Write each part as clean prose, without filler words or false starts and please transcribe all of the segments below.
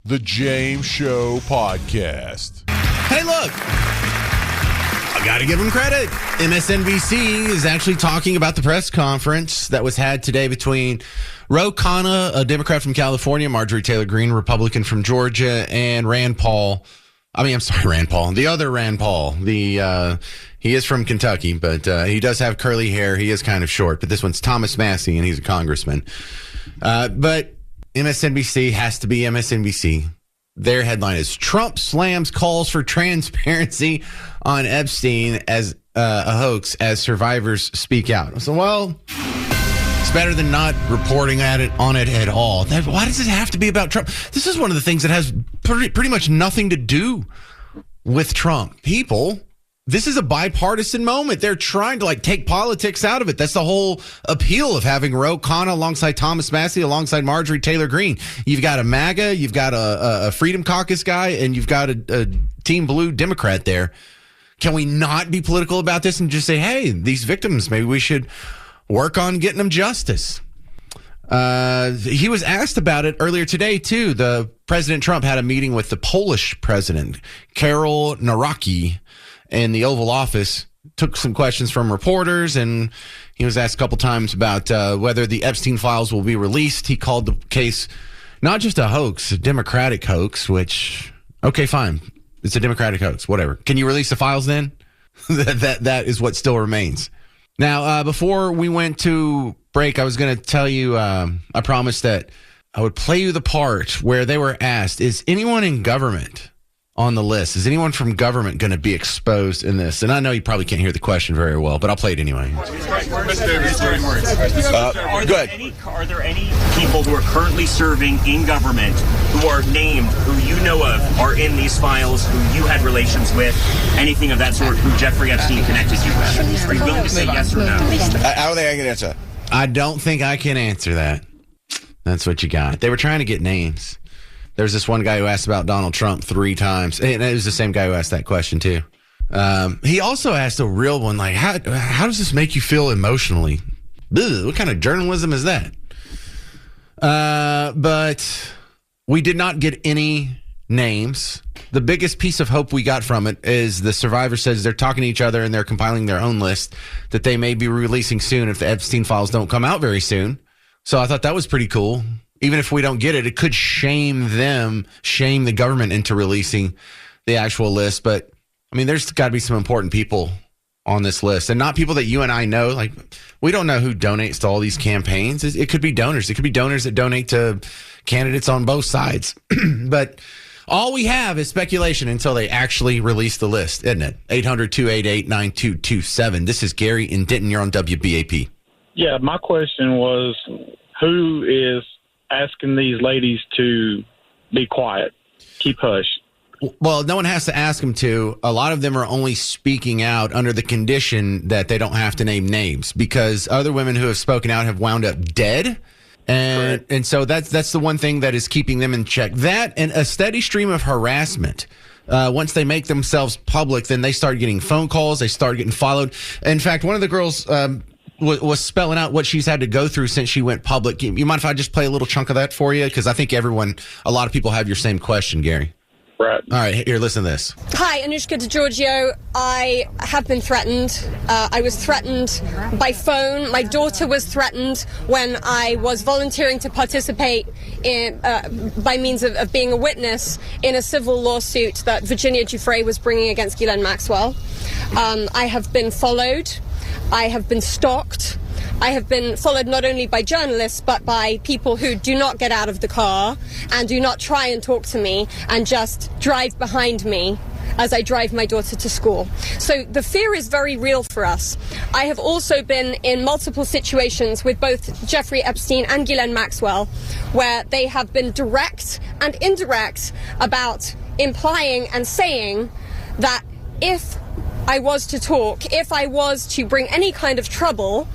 The James Show Podcast. Hey, look. I got to give them credit. MSNBC is actually talking about the press conference that was had today between Ro Khanna, a Democrat from California, Marjorie Taylor Greene, Republican from Georgia, and Rand Paul. Rand Paul. The other Rand Paul. He is from Kentucky, but he does have curly hair. He is kind of short, but this one's Thomas Massie, and he's a congressman. But MSNBC has to be MSNBC. Their headline is Trump slams calls for transparency on Epstein as a hoax as survivors speak out. So, well, it's better than not reporting on it at all. Why does it have to be about Trump? This is one of the things that has pretty much nothing to do with Trump. People, this is a bipartisan moment. They're trying to take politics out of it. That's the whole appeal of having Ro Khanna alongside Thomas Massie, alongside Marjorie Taylor Greene. You've got a MAGA, you've got a Freedom Caucus guy, and you've got a Team Blue Democrat there. Can we not be political about this and just say, hey, these victims, maybe we should work on getting them justice? He was asked about it earlier today, too. President Trump had a meeting with the Polish president, Karol Nawrocki, in the Oval Office, took some questions from reporters, and he was asked a couple times about whether the Epstein files will be released. He called the case not just a hoax, a Democratic hoax, which, okay, fine. It's a Democratic hoax, whatever. Can you release the files then? that is what still remains. Now, before we went to break, I was going to tell you, I promised that I would play you the part where they were asked, is anyone in government on the list? Is anyone from government going to be exposed in this? And I know you probably can't hear the question very well, but I'll play it anyway. Are there any people who are currently serving in government who are named, who you know of, are in these files, who you had relations with, anything of that sort, who Jeffrey Epstein connected you with? Are you willing to say yes or no? I don't think I can answer. I don't think I can answer that. That's what you got. They were trying to get names. There's this one guy who asked about Donald Trump 3 times. And it was the same guy who asked that question, too. He also asked a real one, how does this make you feel emotionally? Ugh, what kind of journalism is that? But we did not get any names. The biggest piece of hope we got from it is the survivor says they're talking to each other and they're compiling their own list that they may be releasing soon if the Epstein files don't come out very soon. So I thought that was pretty cool. Even if we don't get it, it could shame the government into releasing the actual list. But, there's got to be some important people on this list. And not people that you and I know. We don't know who donates to all these campaigns. It could be donors. It could be donors that donate to candidates on both sides. But all we have is speculation until they actually release the list, isn't it? 800-288-9227. This is Gary in Denton. You're on WBAP. Yeah, my question was, who is asking these ladies to be quiet, keep hush? Well, no one has to ask them to. A lot of them are only speaking out under the condition that they don't have to name names, because other women who have spoken out have wound up dead. And so that's the one thing that is keeping them in check. That and a steady stream of harassment. Once they make themselves public, then they start getting phone calls. They start getting followed. In fact, one of the girls was spelling out what she's had to go through since she went public. You mind if I just play a little chunk of that for you? Because I think a lot of people have your same question, Gary. Right. All right, here, listen to this. Hi, Anushka DeGiorgio. I have been threatened. I was threatened by phone. My daughter was threatened when I was volunteering to participate in, by means of being a witness in a civil lawsuit that Virginia Giuffre was bringing against Ghislaine Maxwell. I have been followed. I have been stalked. I have been followed not only by journalists, but by people who do not get out of the car and do not try and talk to me and just drive behind me as I drive my daughter to school. So the fear is very real for us. I have also been in multiple situations with both Jeffrey Epstein and Ghislaine Maxwell where they have been direct and indirect about implying and saying that if I was to talk, if I was to bring any kind of trouble,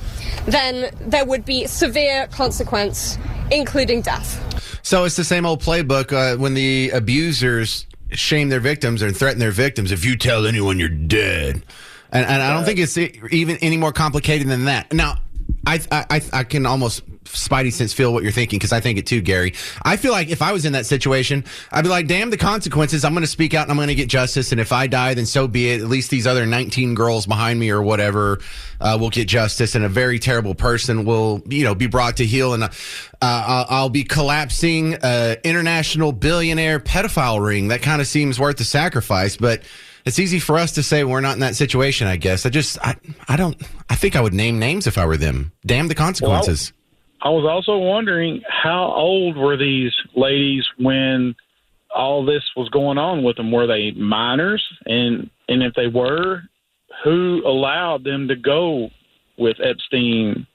then there would be severe consequence, including death. So it's the same old playbook when the abusers shame their victims or threaten their victims. If you tell anyone, you're dead. And I don't think it's even any more complicated than that. Now, I can almost spidey sense feel what you're thinking, because I think it too, Gary. I feel like if I was in that situation, I'd be like, damn the consequences. I'm going to speak out and I'm going to get justice. And if I die, then so be it. At least these other 19 girls behind me or whatever will get justice, and a very terrible person will, be brought to heel. And I'll be collapsing international billionaire pedophile ring. That kind of seems worth the sacrifice, but it's easy for us to say we're not in that situation, I guess. I think I would name names if I were them. Damn the consequences. I was also wondering, how old were these ladies when all this was going on with them? Were they minors? And if they were, who allowed them to go with Epstein?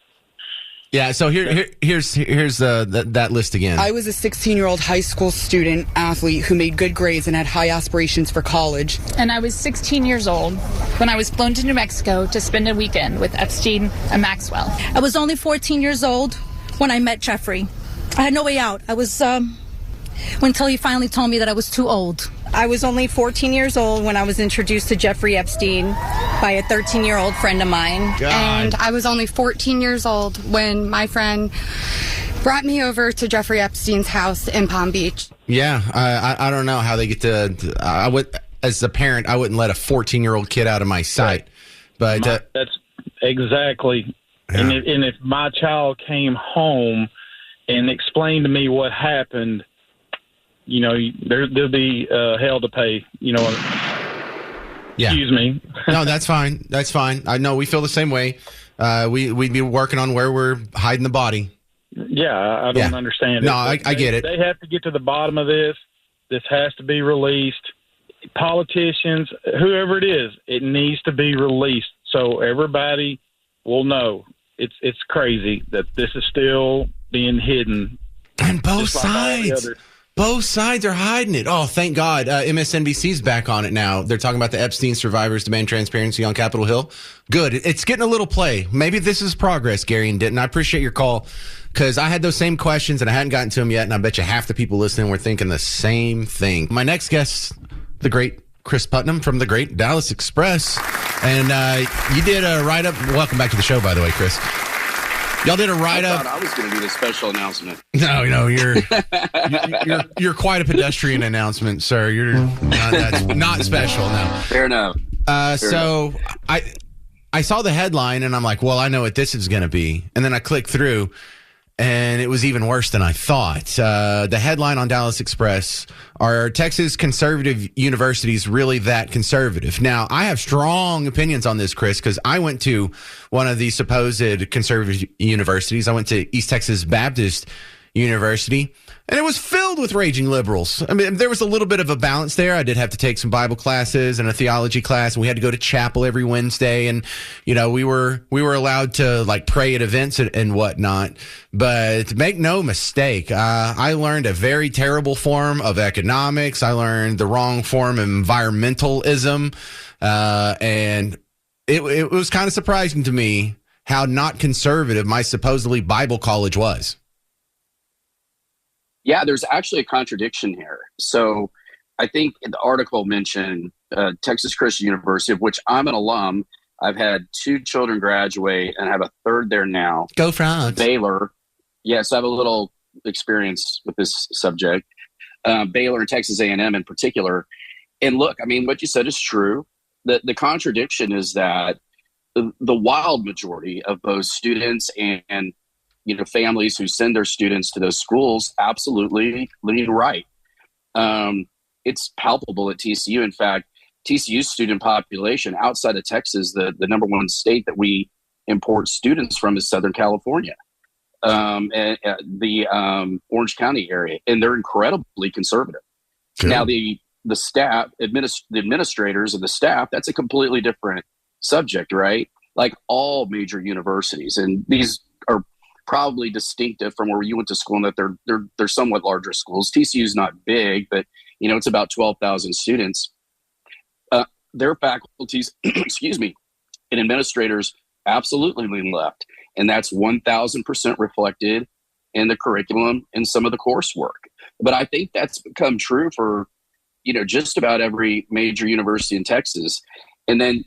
Yeah, so here's that list again. I was a 16-year-old high school student athlete who made good grades and had high aspirations for college. And I was 16 years old when I was flown to New Mexico to spend a weekend with Epstein and Maxwell. I was only 14 years old when I met Jeffrey. I had no way out. I was until he finally told me that I was too old. I was only 14 years old when I was introduced to Jeffrey Epstein by a 13-year-old friend of mine. God. And I was only 14 years old when my friend brought me over to Jeffrey Epstein's house in Palm Beach. Yeah, I don't know how they get to. I would, as a parent, I wouldn't let a 14-year-old kid out of my sight. But that's exactly. Yeah. And if my child came home and explained to me what happened, there'll be hell to pay. Yeah. Excuse me. No, that's fine. That's fine. I know we feel the same way. We'd be working on where we're hiding the body. Yeah, I don't understand it. No, I get it. They have to get to the bottom of this. This has to be released. Politicians, whoever it is, it needs to be released so everybody will know. It's crazy that this is still being hidden. And both sides. Both sides are hiding it. Oh, thank God. MSNBC's back on it now. They're talking about the Epstein survivors demand transparency on Capitol Hill. Good. It's getting a little play. Maybe this is progress, Gary and Denton. I appreciate your call, because I had those same questions and I hadn't gotten to them yet, and I bet you half the people listening were thinking the same thing. My next guest, the great Chris Putnam from the great Dallas Express. And you did a write-up. Welcome back to the show, by the way, Chris. Y'all did a write-up. I thought I was going to do the special announcement. No, you're quite a pedestrian announcement, sir. You're that's not special. No, fair enough. So I saw the headline and I'm like, well, I know what this is going to be. And then I clicked through, and it was even worse than I thought. The headline on Dallas Express: are Texas conservative universities really that conservative? Now, I have strong opinions on this, Chris, because I went to one of the supposed conservative universities. I went to East Texas Baptist University, and it was filled with raging liberals. I mean, there was a little bit of a balance there. I did have to take some Bible classes and a theology class, and we had to go to chapel every Wednesday. And, we were allowed to pray at events and whatnot. But make no mistake, I learned a very terrible form of economics. I learned the wrong form of environmentalism. And it was kind of surprising to me how not conservative my supposedly Bible college was. Yeah, there's actually a contradiction here. So I think the article mentioned Texas Christian University, of which I'm an alum. I've had 2 children graduate and I have a third there now. Go Frogs. Baylor. Yes, I have a little experience with this subject. Baylor and Texas A&M in particular. And look, I mean, what you said is true. The contradiction is that the wild majority of both students and families who send their students to those schools absolutely lean right. It's palpable at TCU. In fact, TCU's student population outside of Texas, the number one state that we import students from is Southern California, and the Orange County area, and they're incredibly conservative. Good. Now, the staff, the administrators and the staff, that's a completely different subject, right? Like all major universities, and these are probably distinctive from where you went to school in that they're somewhat larger schools. TCU is not big, but it's about 12,000 students. Their faculties, excuse me, and administrators absolutely lean left, and that's 1,000% reflected in the curriculum and some of the coursework. But I think that's become true for just about every major university in Texas. And then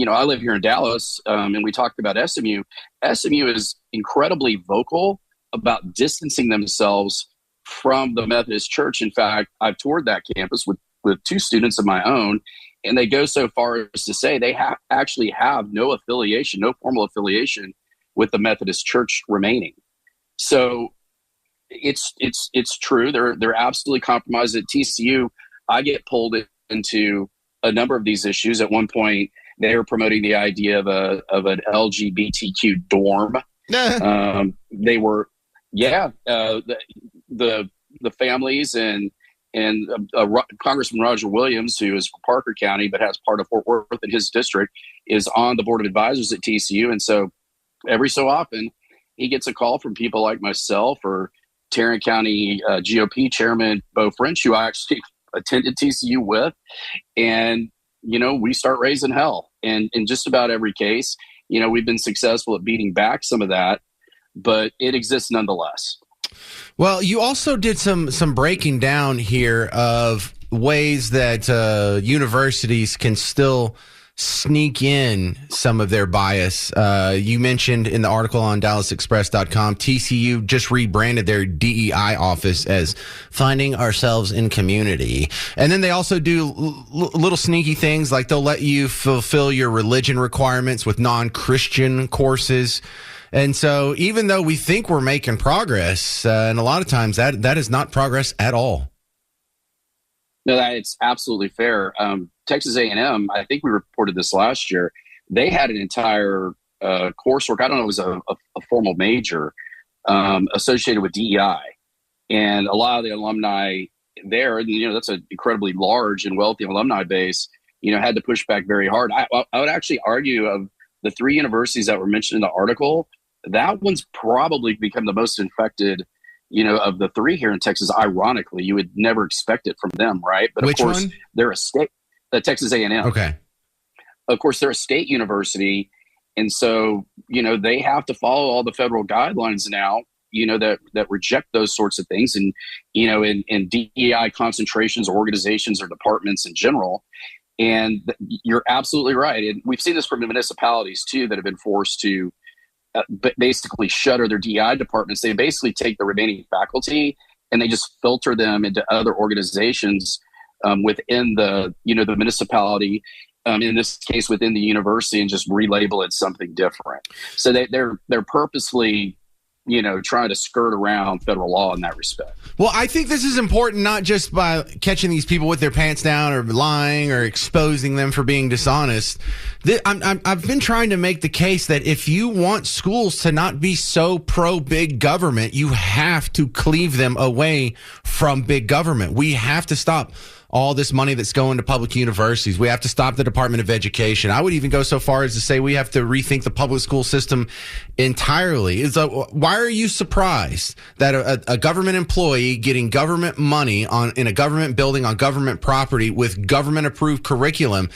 I live here in Dallas, and we talked about SMU. SMU is incredibly vocal about distancing themselves from the Methodist Church. In fact, I've toured that campus with 2 students of my own, and they go so far as to say they actually have no formal affiliation with the Methodist Church remaining. So it's true. They're absolutely compromised. At TCU, I get pulled into a number of these issues. At one point, they were promoting the idea of an LGBTQ dorm. They were, the families and Congressman Roger Williams, who is from Parker County but has part of Fort Worth in his district, is on the board of advisors at TCU, and so every so often he gets a call from people like myself or Tarrant County GOP Chairman Bo French, who I actually attended TCU with, and we start raising hell. And in just about every case, we've been successful at beating back some of that, but it exists nonetheless. Well, you also did some breaking down here of ways that universities can still sneak in some of their bias. You mentioned in the article on DallasExpress.com, TCU just rebranded their DEI office as Finding Ourselves in Community. And then they also do little sneaky things, like they'll let you fulfill your religion requirements with non-Christian courses. And so even though we think we're making progress, and a lot of times that is not progress at all. No, it's absolutely fair. Texas A&M, I think we reported this last year, they had an entire coursework, I don't know if it was a formal major, associated with DEI. And a lot of the alumni there, and that's an incredibly large and wealthy alumni base, had to push back very hard. I would actually argue of the 3 universities that were mentioned in the article, that one's probably become the most infected of the 3 here in Texas. Ironically, you would never expect it from them, right? But Which of course, one? They're a state, Texas A&M. Okay. Of course, they're a state university, and so they have to follow all the federal guidelines now. That reject those sorts of things, and in DEI concentrations, organizations, or departments in general. And you're absolutely right, and we've seen this from the municipalities too that have been forced to basically shutter their DEI departments. They basically take the remaining faculty and they just filter them into other organizations within the the municipality, in this case within the university, and just relabel it something different. So they're purposely trying to skirt around federal law in that respect. Well, I think this is important, not just by catching these people with their pants down or lying or exposing them for being dishonest. I've been trying to make the case that if you want schools to not be so pro-big government, you have to cleave them away from big government. We have to stop all this money that's going to public universities. We have to stop the Department of Education. I would even go so far as to say we have to rethink the public school system entirely. Why are you surprised that a government employee getting government money in a government building on government property with government approved curriculum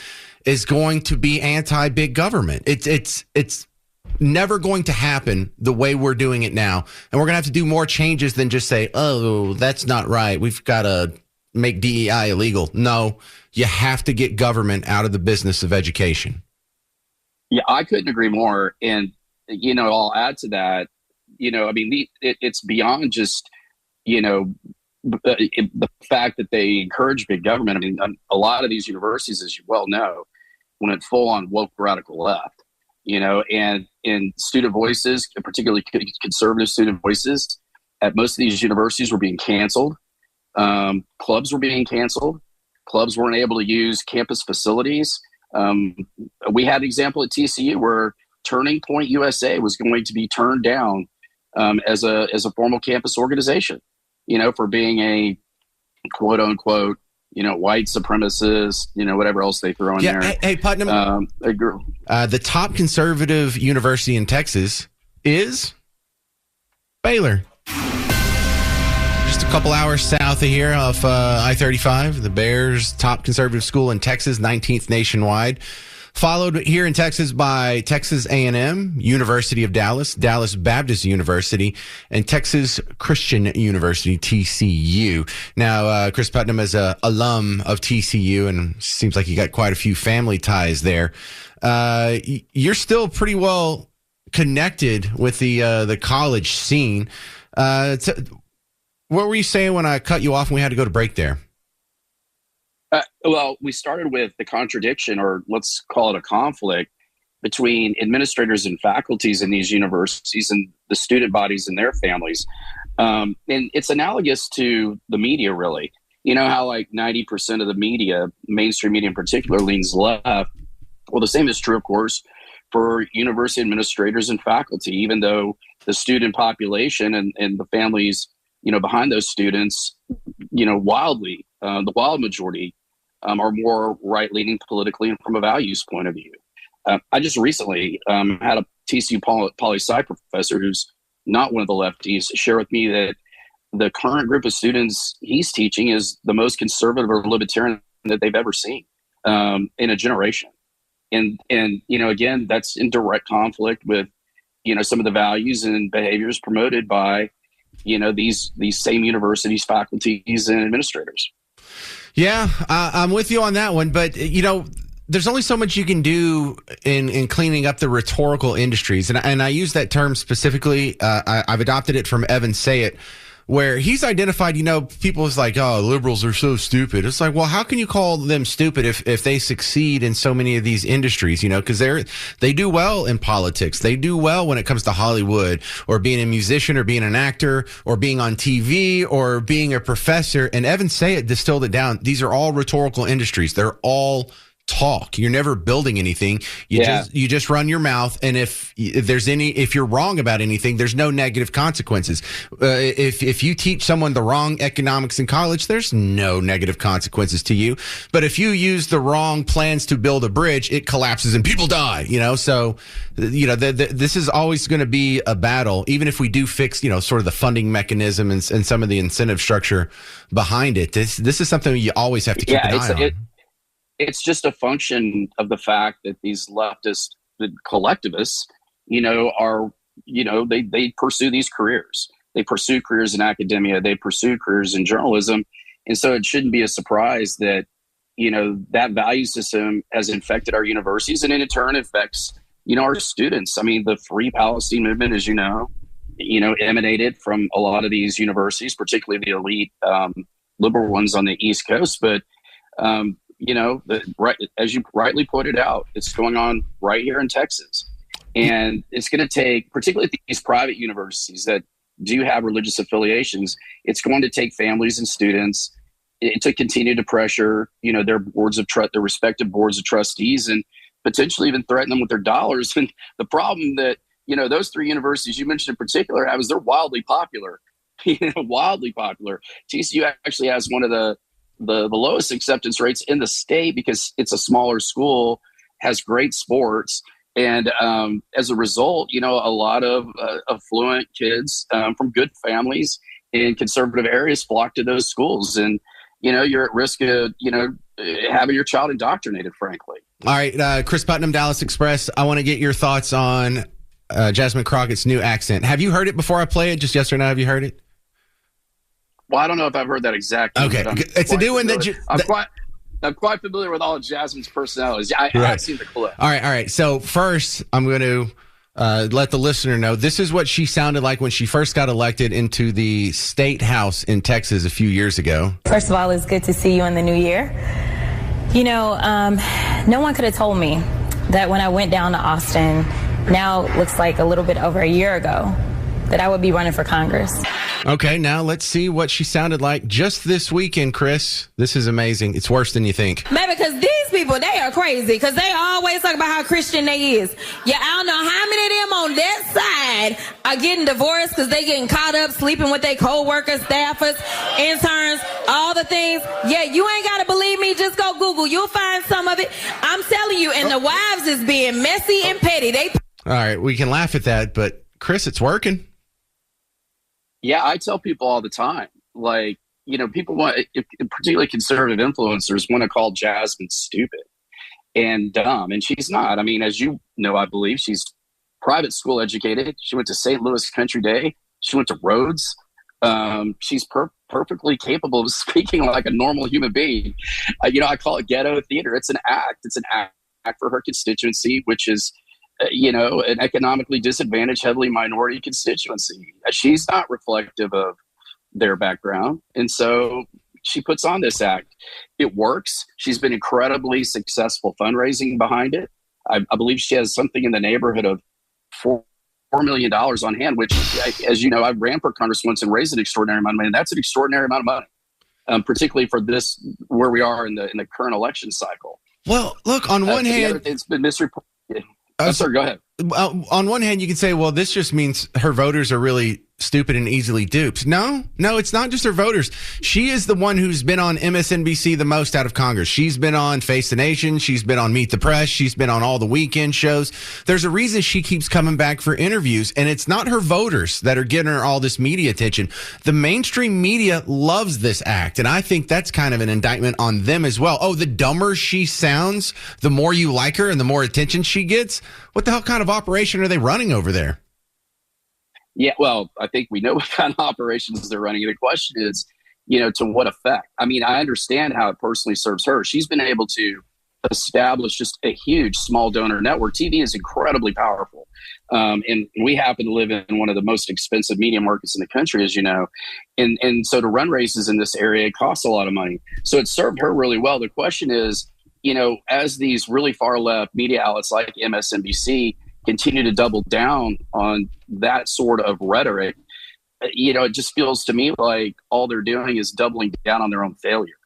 is going to be anti-big government? It's never going to happen the way we're doing it now. And we're going to have to do more changes than just say, oh, that's not right, we've got to make DEI illegal. No, you have to get government out of the business of education. Yeah, I couldn't agree more. And, I'll add to that, it's beyond just, the fact that they encourage big government. I mean, a lot of these universities, as you well know, went full on woke radical left, and in student voices, particularly conservative student voices at most of these universities were being canceled. Clubs were being canceled. Clubs weren't able to use campus facilities. We had an example at TCU where Turning Point USA was going to be turned down as a formal campus organization, for being a quote unquote, white supremacist, whatever else they throw in there. Hey, Putnam, the top conservative university in Texas is Baylor. Just a couple hours south of here off I-35, the Bears' top conservative school in Texas, 19th nationwide. followed here in Texas by Texas A&M, University of Dallas, Dallas Baptist University, and Texas Christian University, TCU. Now, Chris Putnam is an alum of TCU, and seems like you got quite a few family ties there. You're still pretty well connected with the college scene. What were you saying when I cut you off and we had to go to break there? Well, we started with the contradiction, or let's call it a conflict, between administrators and faculties in these universities and the student bodies and their families. And it's analogous to the media, really. You know how like 90% of the media, mainstream media in particular, leans left. Well, the same is true, of course, for university administrators and faculty, even though the student population and the families, behind those students, wildly, the wild majority are more right-leaning politically and from a values point of view. I just recently had a TCU poli-sci professor who's not one of the lefties share with me that the current group of students he's teaching is the most conservative or libertarian that they've ever seen in a generation. And again, that's in direct conflict with, some of the values and behaviors promoted by, these same universities, faculties, and administrators. Yeah, I'm with you on that one. But, there's only so much you can do in cleaning up the rhetorical industries. And I use that term specifically. I've adopted it from Evan Sayet, where he's identified, people is like, oh, liberals are so stupid. It's like, well, how can you call them stupid if they succeed in so many of these industries, because they do well in politics. They do well when it comes to Hollywood, or being a musician, or being an actor, or being on TV, or being a professor. And Evan Sayet distilled it down. These are all rhetorical industries. They're all talk. You're never building anything. You just run your mouth, and if you're wrong about anything, there's no negative consequences. If you teach someone the wrong economics in college, there's no negative consequences to you. But if you use the wrong plans to build a bridge, it collapses and people die. So this is always going to be a battle, even if we do fix sort of the funding mechanism and some of the incentive structure behind it. This is something you always have to keep an eye on. It's just a function of the fact that these leftist collectivists, are, they pursue these careers. They pursue careers in academia. They pursue careers in journalism. And so it shouldn't be a surprise that, that value system has infected our universities, and in turn affects, our students. I mean, the Free Palestine movement, as emanated from a lot of these universities, particularly the elite liberal ones on the East Coast. But, as you rightly pointed out, it's going on right here in Texas. And it's going to take, particularly these private universities that do have religious affiliations, it's going to take families and students to continue to pressure, their their respective boards of trustees, and potentially even threaten them with their dollars. And the problem that, those three universities you mentioned in particular have is they're wildly popular, wildly popular. TCU actually has one of the lowest acceptance rates in the state because it's a smaller school, has great sports. And as a result, a lot of affluent kids from good families in conservative areas flock to those schools. And, you're at risk of, having your child indoctrinated, frankly. All right. Chris Putnam, Dallas Express. I want to get your thoughts on Jasmine Crockett's new accent. Have you heard it before I play it? Just yes or no, have you heard it? Well, I don't know if I've heard that exactly. Okay, it's a new one that I'm quite familiar with all of Jasmine's personalities. I've seen the clip. All right. So first, I'm going to let the listener know this is what she sounded like when she first got elected into the state house in Texas a few years ago. First of all, it's good to see you in the new year. No one could have told me that when I went down to Austin, now it looks like a little bit over a year ago, that I would be running for Congress. Okay, now let's see what she sounded like just this weekend, Chris. This is amazing. It's worse than you think. Maybe because these people, they are crazy, because they always talk about how Christian they is. Yeah, I don't know how many of them on that side are getting divorced because they getting caught up sleeping with their co-workers, staffers, interns, all the things. Yeah, you ain't got to believe me. Just go Google. You'll find some of it. I'm telling you, and the wives is being messy and petty. All right, we can laugh at that, but Chris, it's working. Yeah, I tell people all the time, like, people want, particularly conservative influencers, want to call Jasmine stupid. and dumb. And she's not. I mean, as you know, I believe she's private school educated. She went to St. Louis Country Day. She went to Rhodes. She's perfectly capable of speaking like a normal human being. I call it ghetto theater. It's an act. It's an act for her constituency, which is, an economically disadvantaged, heavily minority constituency. She's not reflective of their background. And so she puts on this act. It works. She's been incredibly successful fundraising behind it. I believe she has something in the neighborhood of $4 million on hand, which, as you know, I ran for Congress once and raised an extraordinary amount of money. And that's an extraordinary amount of money, particularly for this, where we are in the current election cycle. Well, look, on one hand, it's been misreported. Sir, go ahead. On one hand, you can say, well, this just means her voters are really stupid and easily duped. No, it's not just her voters. She is the one who's been on MSNBC the most out of Congress. She's been on Face the Nation. She's been on Meet the Press. She's been on all the weekend shows. There's a reason she keeps coming back for interviews, and it's not her voters that are getting her all this media attention. The mainstream media loves this act, and I think that's kind of an indictment on them as well. Oh, the dumber she sounds, the more you like her and the more attention she gets. What the hell kind of operation are they running over there? Yeah, well, I think we know what kind of operations they're running. The question is, to what effect? I mean, I understand how it personally serves her. She's been able to establish just a huge small donor network. TV is incredibly powerful. And we happen to live in one of the most expensive media markets in the country, as you know. And so to run races in this area, it costs a lot of money. So it served her really well. The question is, as these really far left media outlets like MSNBC continue to double down on that sort of rhetoric, it just feels to me like all they're doing is doubling down on their own failure.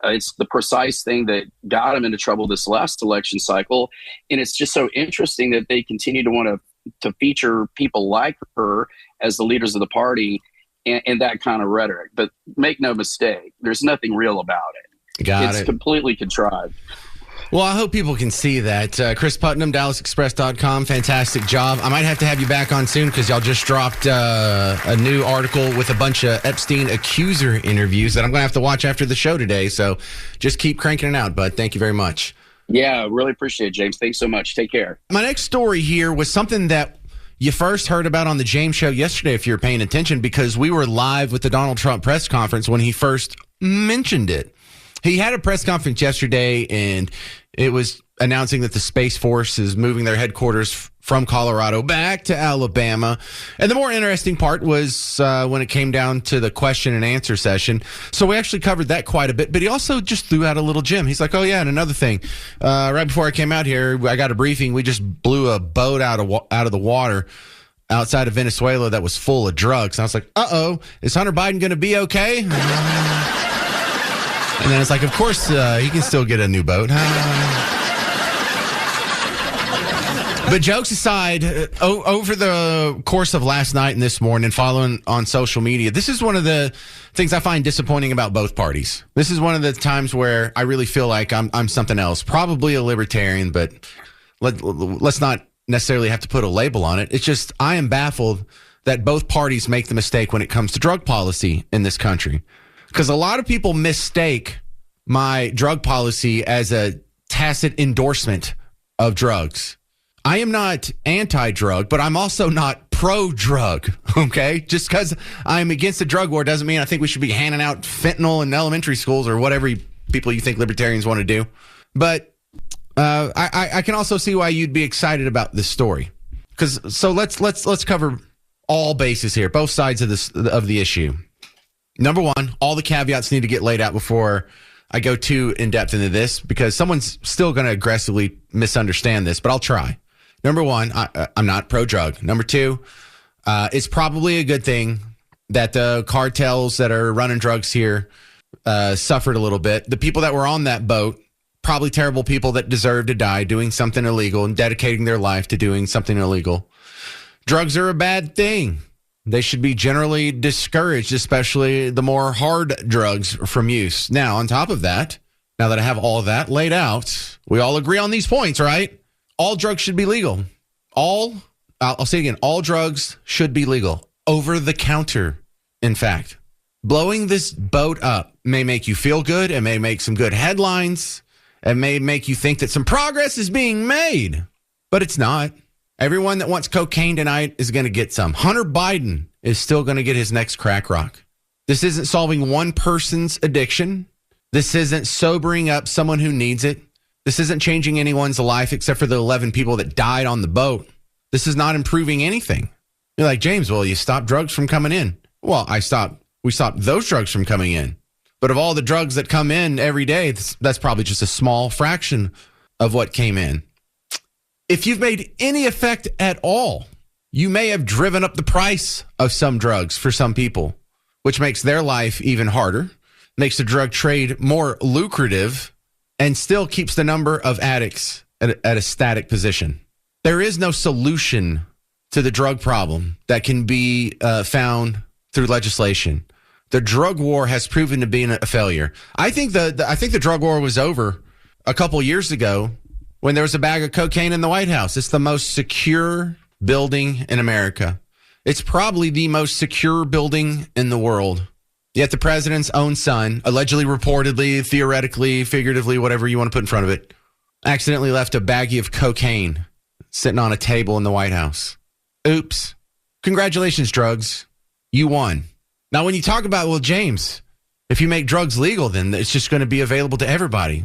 It's the precise thing that got them into trouble this last election cycle. And it's just so interesting that they continue to want to feature people like her as the leaders of the party and that kind of rhetoric. But make no mistake, there's nothing real about it. It's completely contrived. Well, I hope people can see that. Chris Putnam, DallasExpress.com. Fantastic job. I might have to have you back on soon because y'all just dropped a new article with a bunch of Epstein accuser interviews that I'm going to have to watch after the show today. So just keep cranking it out, bud. Thank you very much. Yeah, really appreciate it, James. Thanks so much. Take care. My next story here was something that you first heard about on the James Show yesterday, if you're paying attention, because we were live with the Donald Trump press conference when he first mentioned it. He had a press conference yesterday, and it was announcing that the Space Force is moving their headquarters from Colorado back to Alabama. And the more interesting part was when it came down to the question and answer session. So we actually covered that quite a bit, but he also just threw out a little gem. He's like, oh, yeah, and another thing. Right before I came out here, I got a briefing. We just blew a boat out of the water outside of Venezuela that was full of drugs. And I was like, uh-oh, is Hunter Biden going to be okay? And then it's like, of course, he can still get a new boat. But jokes aside, over the course of last night and this morning, following on social media, this is one of the things I find disappointing about both parties. This is one of the times where I really feel like I'm something else, probably a libertarian, but let's not necessarily have to put a label on it. It's just I am baffled that both parties make the mistake when it comes to drug policy in this country. Because a lot of people mistake my drug policy as a tacit endorsement of drugs. I am not anti-drug, but I'm also not pro-drug, okay? Just because I'm against the drug war doesn't mean I think we should be handing out fentanyl in elementary schools or whatever people you think libertarians want to do. But I can also see why you'd be excited about this story. So let's cover all bases here, both sides of the issue. Number one, all the caveats need to get laid out before I go too in-depth into this, because someone's still going to aggressively misunderstand this, but I'll try. Number one, I'm not pro-drug. Number two, it's probably a good thing that the cartels that are running drugs here suffered a little bit. The people that were on that boat, probably terrible people that deserve to die doing something illegal and dedicating their life to doing something illegal. Drugs are a bad thing. They should be generally discouraged, especially the more hard drugs from use. Now, on top of that, now that I have all of that laid out, we all agree on these points, right? All drugs should be legal. I'll say it again, all drugs should be legal. Over the counter, in fact. Blowing this boat up may make you feel good. It may make some good headlines. It may make you think that some progress is being made, but it's not. Everyone that wants cocaine tonight is going to get some. Hunter Biden is still going to get his next crack rock. This isn't solving one person's addiction. This isn't sobering up someone who needs it. This isn't changing anyone's life except for the 11 people that died on the boat. This is not improving anything. You're like, James, well, you stopped drugs from coming in. Well, we stopped those drugs from coming in. But of all the drugs that come in every day, that's probably just a small fraction of what came in. If you've made any effect at all, you may have driven up the price of some drugs for some people, which makes their life even harder, makes the drug trade more lucrative, and still keeps the number of addicts at a static position. There is no solution to the drug problem that can be found through legislation. The drug war has proven to be a failure. I think the drug war was over a couple years ago when there was a bag of cocaine in the White House. It's the most secure building in America. It's probably the most secure building in the world. Yet the president's own son, allegedly, reportedly, theoretically, figuratively, whatever you want to put in front of it, accidentally left a baggie of cocaine sitting on a table in the White House. Oops. Congratulations, drugs. You won. Now, when you talk about, well, James, if you make drugs legal, then it's just going to be available to everybody.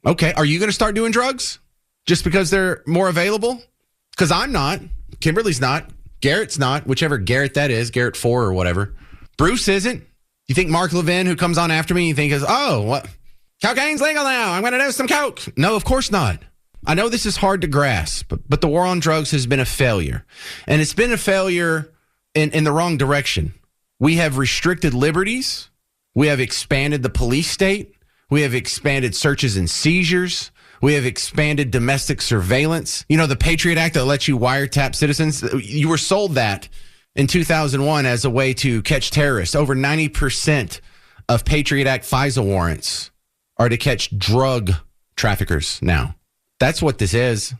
Okay, are you going to start doing drugs just because they're more available? Because I'm not. Kimberly's not. Garrett's not. Whichever Garrett that is, Garrett 4 or whatever. Bruce isn't. You think Mark Levin, who comes on after me, you think is, oh, what? Cocaine's legal now. I'm going to do some coke. No, of course not. I know this is hard to grasp, but the war on drugs has been a failure. And it's been a failure in the wrong direction. We have restricted liberties. We have expanded the police state. We have expanded searches and seizures. We have expanded domestic surveillance. You know, the Patriot Act that lets you wiretap citizens, you were sold that in 2001 as a way to catch terrorists. Over 90% of Patriot Act FISA warrants are to catch drug traffickers now. That's what this is.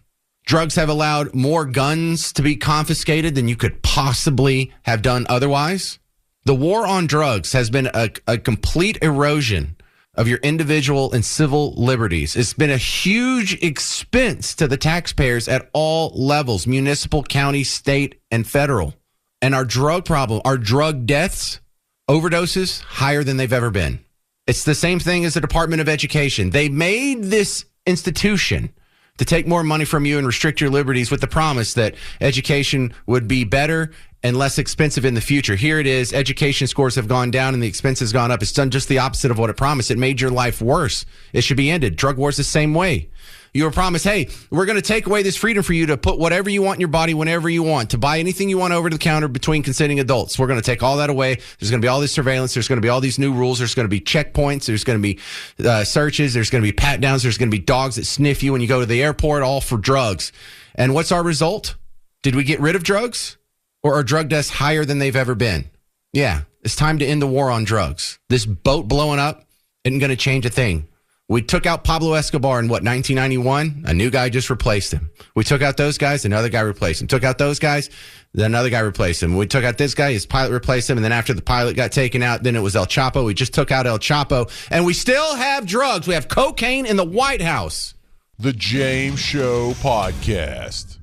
Drugs have allowed more guns to be confiscated than you could possibly have done otherwise. The war on drugs has been a complete erosion of your individual and civil liberties. It's been a huge expense to the taxpayers at all levels, municipal, county, state, and federal. And our drug problem, our drug deaths, overdoses, higher than they've ever been. It's the same thing as the Department of Education. They made this institution to take more money from you and restrict your liberties with the promise that education would be better and less expensive in the future. Here it is. Education scores have gone down and the expense has gone up. It's done just the opposite of what it promised. It made your life worse. It should be ended. Drug war's the same way. You were promised, hey, we're going to take away this freedom for you to put whatever you want in your body whenever you want, to buy anything you want over the counter between consenting adults. We're going to take all that away. There's going to be all this surveillance. There's going to be all these new rules. There's going to be checkpoints. There's going to be searches. There's going to be pat downs. There's going to be dogs that sniff you when you go to the airport, all for drugs. And what's our result? Did we get rid of drugs? Or are drug deaths higher than they've ever been? Yeah, it's time to end the war on drugs. This boat blowing up isn't going to change a thing. We took out Pablo Escobar in, 1991? A new guy just replaced him. We took out those guys, another guy replaced him. Took out those guys, then another guy replaced him. We took out this guy, his pilot replaced him, and then after the pilot got taken out, then it was El Chapo. We just took out El Chapo, and we still have drugs. We have cocaine in the White House. The James Show Podcast.